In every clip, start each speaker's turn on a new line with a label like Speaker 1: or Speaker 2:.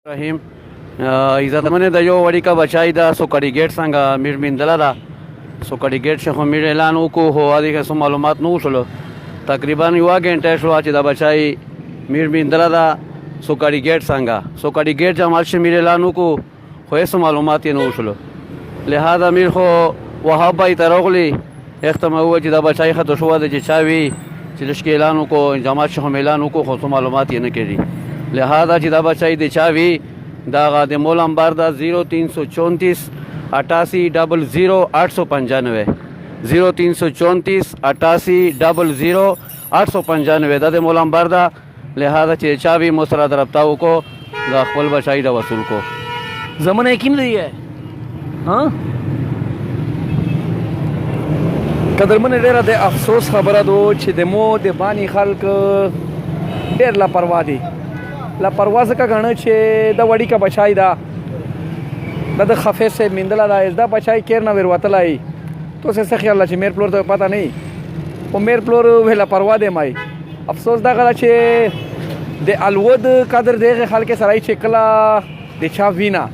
Speaker 1: رحیم عزتمن د یو وړیکه بچای دا سوکړی ګیټ څنګه میر میندله ده سوکړی ګیټ شخو میر اعلان وکړو خو هغې څه معلومات نه وشولو تقریبا یوه ګنټه شوه چې دا بچای میر میندله ده سوکړی ګیټ څنګه سوکړی ګیټ جمال شي میر اعلان وکړو خو هېڅ معلومات یې نه وشولو لهذا میر خو وهاب بای ته راغلی هغه ته مې وویل چې دا بچای ښه شوه ده چې چا وي چې لږ اعلان وکړو جمال شي هم اعلان وکړو خو څه معلومات یې نه کړي لہذا چې دا بچای د چا وي دا د مول نمبر دا 0334 88 00 895 0334 88 00 895 دا د مول نمبر دا لہذا چې چا وي مو سره رابطه وکړو دا خپل بچای دا وصول کو
Speaker 2: زمانه یقین دی ها قدرمن ډیره د افسوس خبره دو چې د مو د بانی خلک ډیر لا پروا دي لا پرواز کا غنه چې د وړي کا بچای دا د خفه سے میندلا دا از دا بچای کیر نه وروتلای تو څه خیال چې میر پلور ته پتا نه او میر پلور ویلا پروا دی مای افسوس دا غلا چې د الود قدر دغه خلک سره چې کلا د چا وینا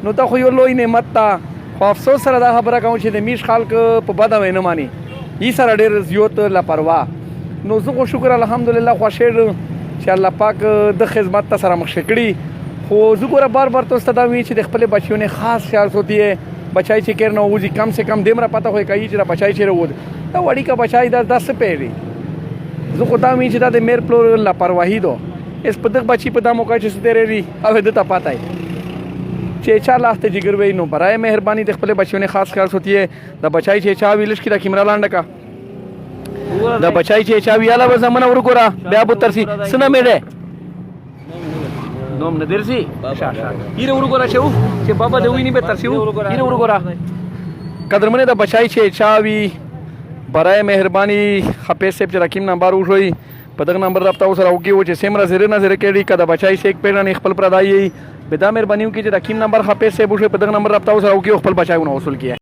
Speaker 2: نو ته خو یو لوی نعمت تا خو افسوس سره دا خبره کوم چې د میش خلک په بده وینه مانی ای سره ډیر زیات لا پروا نو زه شکر الحمدلله خوشاله چې الله پاک د خدمت ته سره مخ شکړي خو زه ګوره بار بار تاسو ته دا وی چې د خپل بچیو نه خاص خیال سوتی بچای چې کیر نه وځي کم سے کم دمره پته وي کوي چې بچای چې ورود دا وړي کا بچای دا 10 پیری زه خو دا وی چې دا د میر پلور لا پرواهی دو اس په دغه بچی په دا موقع چې ستاره ری او د ته پاتای چې چا لاخته جګر وی نو برای مهرباني د خپل بچیو نه خاص خیال سوتی دا بچای چې چا ویلش کی دا کیمرا لاندې کا دا بچای چې چا ویاله به زمونه ورګورا بیا به ترسي سنه مېړه نوم نه درسي شاشه یره ورګورا چې بابا دوی نه به ترسي یره ورګورا قدرمنه دا بچای چې چا وی برای مهرباني خپې سپ چې رقم نمبر وشوي په دغه نمبر رابطه سره وکي و چې سیمرا زره نه زره کېږي کدا بچای شیک پیران خپل پردای به دا مهرباني وکي چې رقم نمبر خپې سپ وشوي په دغه نمبر رابطه سره وکي خپل بچایونه وصول کیه